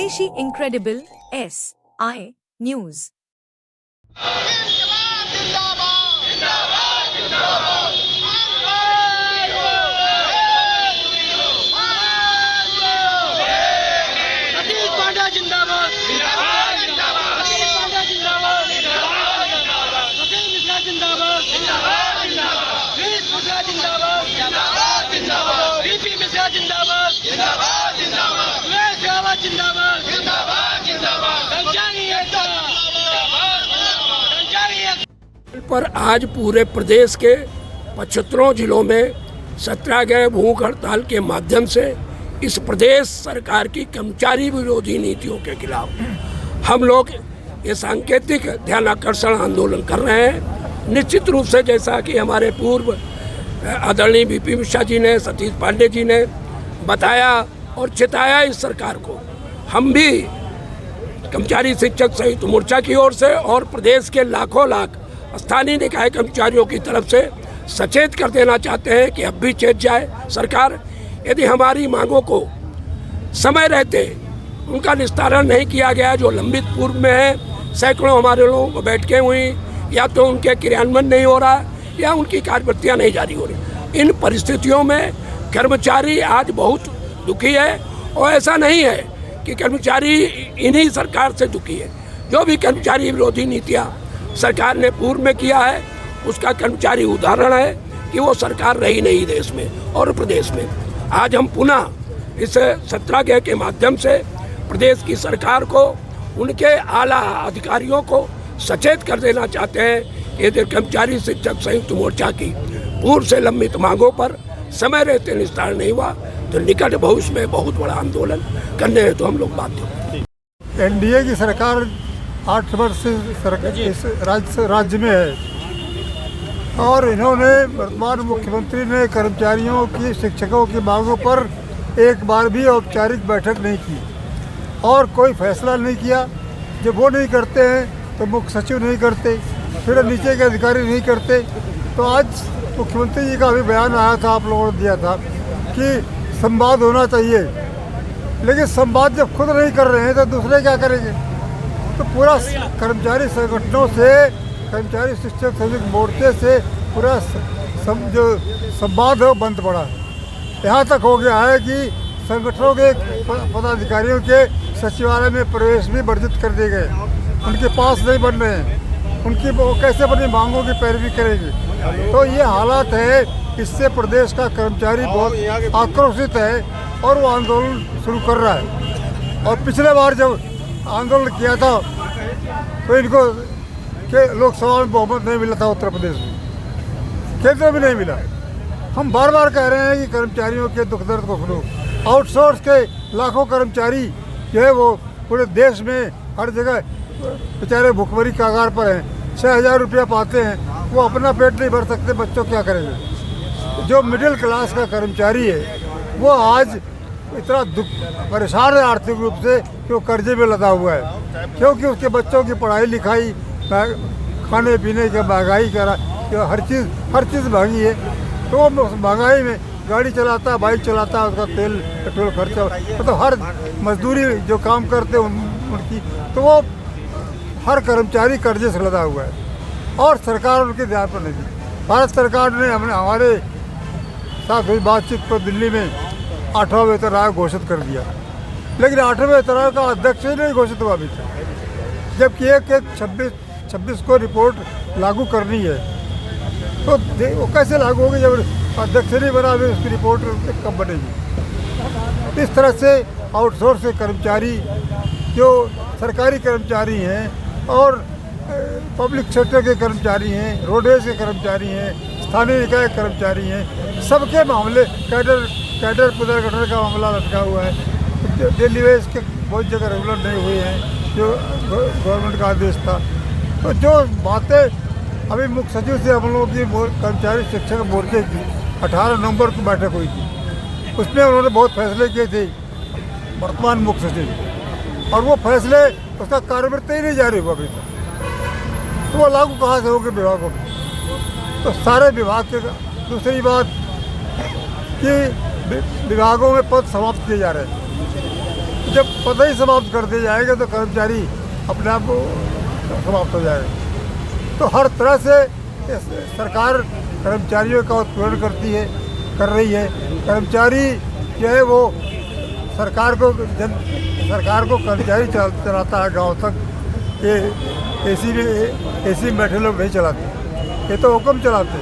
स्वदेशी incredible SI news. पर आज पूरे प्रदेश के 75 जिलों में सत्याग्रह भूख हड़ताल के माध्यम से इस प्रदेश सरकार की कर्मचारी विरोधी नीतियों के खिलाफ हम लोग ये सांकेतिक ध्यान आकर्षण आंदोलन कर रहे हैं। निश्चित रूप से जैसा कि हमारे पूर्व आदरणीय BP मिश्रा जी ने, सतीश पांडे जी ने बताया और चिताया इस सरकार को, हम भी कर्मचारी शिक्षक संयुक्त मोर्चा की ओर से और प्रदेश के लाखों लाख स्थानीय निकाय कर्मचारियों की तरफ से सचेत कर देना चाहते हैं कि अब भी चेत जाए सरकार। यदि हमारी मांगों को समय रहते उनका निस्तारण नहीं किया गया, जो लंबित पूर्व में है, सैकड़ों हमारे लोगों को बैठकें हुई, या तो उनके क्रियान्वयन नहीं हो रहा या उनकी कार्यवृत्तियाँ नहीं जारी हो रही। इन परिस्थितियों में कर्मचारी आज बहुत दुखी है और ऐसा नहीं है कि कर्मचारी इन्हीं सरकार से दुखी है। जो भी कर्मचारी विरोधी नीतियाँ सरकार ने पूर्व में किया है उसका कर्मचारी उदाहरण है कि वो सरकार रही नहीं देश में और प्रदेश में। आज हम पुनः इस सत्याग्रह के माध्यम से प्रदेश की सरकार को, उनके आला अधिकारियों को सचेत कर देना चाहते हैं कि यदि कर्मचारी शिक्षक संयुक्त मोर्चा की पूर्व से लंबित मांगों पर समय रहते निस्तारण नहीं हुआ तो निकट भविष्य में बहुत बड़ा आंदोलन करने हैं तो हम लोग बाध्य होंगे। NDA की सरकार 8 वर्ष से इस राज्य में है और इन्होंने, वर्तमान मुख्यमंत्री ने कर्मचारियों की, शिक्षकों की मांगों पर एक बार भी औपचारिक बैठक नहीं की और कोई फैसला नहीं किया। जब वो नहीं करते हैं तो मुख्य सचिव नहीं करते, फिर नीचे के अधिकारी नहीं करते। तो आज मुख्यमंत्री जी का भी बयान आया था, आप लोगों ने दिया था कि संवाद होना चाहिए, लेकिन संवाद जब खुद नहीं कर रहे हैं तो दूसरे क्या करेंगे। तो पूरा कर्मचारी संगठनों से, कर्मचारी शिक्षक संयुक्त मोर्चे से पूरा जो संवाद है वो बंद पड़ा है। यहाँ तक हो गया है कि संगठनों के पदाधिकारियों के सचिवालय में प्रवेश भी वर्जित कर दिए गए, उनके पास नहीं बन रहे हैं, उनकी वो कैसे अपनी मांगों की पैरवी करेंगे। तो ये हालात है, इससे प्रदेश का कर्मचारी बहुत आक्रोशित है और वो आंदोलन शुरू कर रहा है। और पिछले बार जब आंदोलन किया था तो इनको के लोकसभा में बहुमत नहीं मिला था, उत्तर प्रदेश में, केंद्र में नहीं मिला। हम बार बार कह रहे हैं कि कर्मचारियों के दुख दर्द को सुनो। आउटसोर्स के लाखों कर्मचारी जो है वो पूरे देश में हर जगह बेचारे भुखमरी के आगार पर हैं। 6,000 रुपया पाते हैं, वो अपना पेट नहीं भर सकते, बच्चों क्या करेंगे। जो मिडिल क्लास का कर्मचारी है वो आज इतना परेशान है आर्थिक रूप से कि वो कर्जे में लदा हुआ है, क्योंकि उसके बच्चों की पढ़ाई लिखाई, खाने पीने का महंगाई करा, हर चीज़ महंगी है। तो वो महंगाई में गाड़ी चलाता है, बाइक चलाता है, उसका तेल पेट्रोल खर्चा, तो हर मजदूरी जो काम करते हैं उनकी, तो वो हर कर्मचारी कर्जे से लदा हुआ है और सरकार उनके ध्यान पर नहीं दी। भारत सरकार ने हमारे साथ हुई बातचीत पर दिल्ली में 8वां वेतन आयोग घोषित कर दिया, लेकिन 8वें वेतन आयोग का अध्यक्ष ही नहीं घोषित हुआ अभी तक, जबकि एक 26 को रिपोर्ट लागू करनी है। तो वो कैसे लागू होगी जब अध्यक्ष नहीं बना, अभी उसकी रिपोर्ट कब बनेगी। इस तरह से आउटसोर्स के कर्मचारी, जो सरकारी कर्मचारी हैं और पब्लिक सेक्टर के कर्मचारी हैं, रोडवेज के कर्मचारी हैं, स्थानीय निकाय कर्मचारी हैं, सबके मामले, कैडर पुनर्गठन का मामला लटका हुआ है। डेली वेज के बहुत जगह रेगुलर नहीं हुए हैं, जो गवर्नमेंट का आदेश था। तो जो बातें अभी मुख्य सचिव से हम लोगों की कर्मचारी शिक्षक मोर्चे की 18 नवंबर को बैठक हुई थी, उसमें उन्होंने बहुत फैसले किए थे वर्तमान मुख्य सचिव, और वो फैसले, उसका कार्यवृत्ति ही नहीं जारी हुआ अभी तक। तो वो लागू कहाँ से होंगे विभागों में। तो सारे विभाग के, दूसरी बात कि विभागों में पद समाप्त किए जा रहे हैं। जब पद ही समाप्त कर दिए जाएंगे तो कर्मचारी अपने आप समाप्त हो जाएगा। तो हर तरह से सरकार कर्मचारियों का उत्पीड़न कर रही है। कर्मचारी जो है वो सरकार को कर्मचारी चलाता है गांव तक। ये एसी में बैठे लोग नहीं चलाते, ये तो हुक्म चलाते।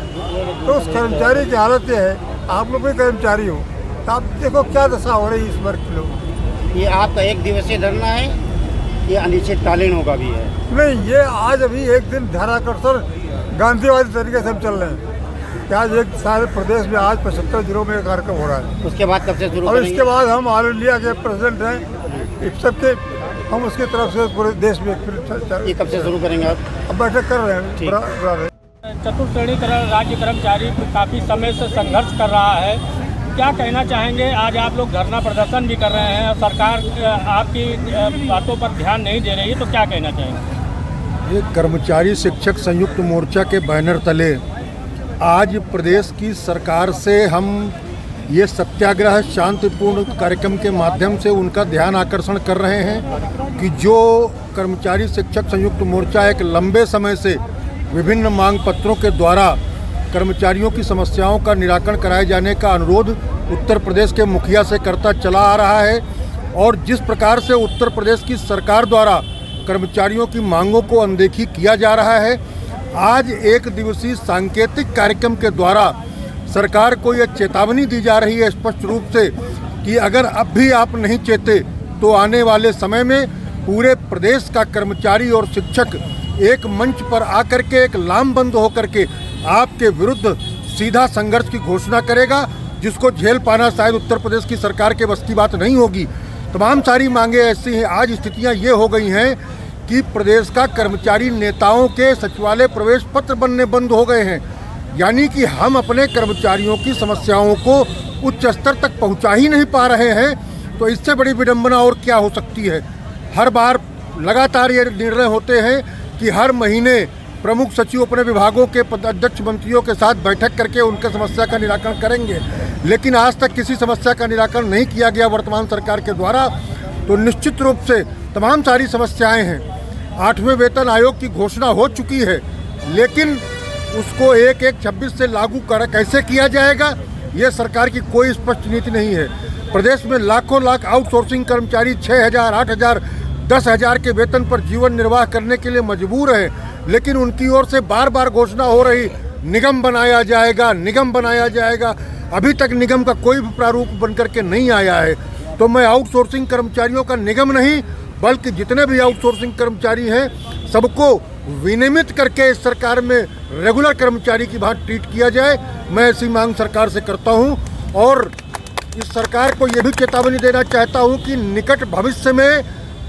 तो उस कर्मचारी की हालत ये है, आप लोग भी कर्मचारी हो, तो आप देखो क्या दशा हो रही है इस वर्ग के लोग। ये आपका एक दिवसीय धरना है, ये अनिश्चितकालीन होगा भी है? नहीं, ये आज अभी एक दिन ध्यानाकर्षण गांधीवादी तरीके से हम चल रहे हैं कि आज एक सारे प्रदेश में आज 75 जिलों में कार्यक्रम हो रहा है। उसके बाद कब से शुरू और करेंगे? इसके बाद हम ऑल इंडिया के प्रेसिडेंट हैं इप्सप के, हम उसकी तरफ से पूरे देश में ये कब से शुरू करेंगे आप? अब बैठक कर रहे हैं, बुला रहे हैं। चतुर्श्रेणी राज्य कर्मचारी काफ़ी समय से संघर्ष कर रहा है, क्या कहना चाहेंगे? आज आप लोग धरना प्रदर्शन भी कर रहे हैं और सरकार आपकी बातों पर ध्यान नहीं दे रही है, तो क्या कहना चाहेंगे? ये कर्मचारी शिक्षक संयुक्त मोर्चा के बैनर तले आज प्रदेश की सरकार से हम ये सत्याग्रह शांतिपूर्ण कार्यक्रम के माध्यम से उनका ध्यान आकर्षण कर रहे हैं कि जो कर्मचारी शिक्षक संयुक्त मोर्चा एक लंबे समय से विभिन्न मांग पत्रों के द्वारा कर्मचारियों की समस्याओं का निराकरण कराए जाने का अनुरोध उत्तर प्रदेश के मुखिया से करता चला आ रहा है, और जिस प्रकार से उत्तर प्रदेश की सरकार द्वारा कर्मचारियों की मांगों को अनदेखी किया जा रहा है, आज एक दिवसीय सांकेतिक कार्यक्रम के द्वारा सरकार को यह चेतावनी दी जा रही है स्पष्ट रूप से कि अगर अब भी आप नहीं चेते तो आने वाले समय में पूरे प्रदेश का कर्मचारी और शिक्षक एक मंच पर आकर के एक लामबंद होकर के आपके विरुद्ध सीधा संघर्ष की घोषणा करेगा, जिसको झेल पाना शायद उत्तर प्रदेश की सरकार के बस की बात नहीं होगी। तमाम सारी मांगे ऐसी हैं। आज स्थितियां ये हो गई हैं कि प्रदेश का कर्मचारी नेताओं के सचिवालय प्रवेश पत्र बनने बंद हो गए हैं, यानी कि हम अपने कर्मचारियों की समस्याओं को उच्च स्तर तक पहुंचा ही नहीं पा रहे हैं। तो इससे बड़ी विडंबना और क्या हो सकती है? हर बार लगातार ये निर्णय होते हैं कि हर महीने प्रमुख सचिव अपने विभागों के अध्यक्ष मंत्रियों के साथ बैठक करके उनके समस्या का निराकरण करेंगे, लेकिन आज तक किसी समस्या का निराकरण नहीं किया गया वर्तमान सरकार के द्वारा। तो निश्चित रूप से तमाम सारी समस्याएं हैं। 8वें वेतन आयोग की घोषणा हो चुकी है, लेकिन उसको 1/1/26 से लागू कैसे किया जाएगा, ये सरकार की कोई स्पष्ट नीति नहीं है। प्रदेश में लाखों लाख आउटसोर्सिंग कर्मचारी 6,000, 8,000, 10,000 के वेतन पर जीवन निर्वाह करने के लिए मजबूर हैं, लेकिन उनकी ओर से बार बार घोषणा हो रही निगम बनाया जाएगा, निगम बनाया जाएगा। अभी तक निगम का कोई भी प्रारूप बनकर के नहीं आया है। तो मैं आउटसोर्सिंग कर्मचारियों का निगम नहीं, बल्कि जितने भी आउटसोर्सिंग कर्मचारी हैं सबको विनियमित करके इस सरकार में रेगुलर कर्मचारी की भांति ट्रीट किया जाए। मैं ऐसी मांग सरकार से करता हूं, और इस सरकार को ये भी चेतावनी देना चाहता हूं कि निकट भविष्य में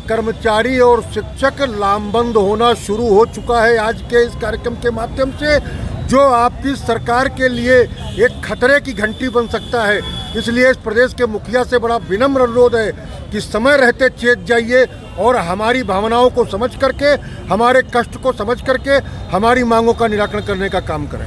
कर्मचारी और शिक्षक लामबंद होना शुरू हो चुका है आज के इस कार्यक्रम के माध्यम से, जो आपकी सरकार के लिए एक खतरे की घंटी बन सकता है। इसलिए इस प्रदेश के मुखिया से बड़ा विनम्र अनुरोध है कि समय रहते चेत जाइए और हमारी भावनाओं को समझ करके, हमारे कष्ट को समझ करके हमारी मांगों का निराकरण करने का काम करें।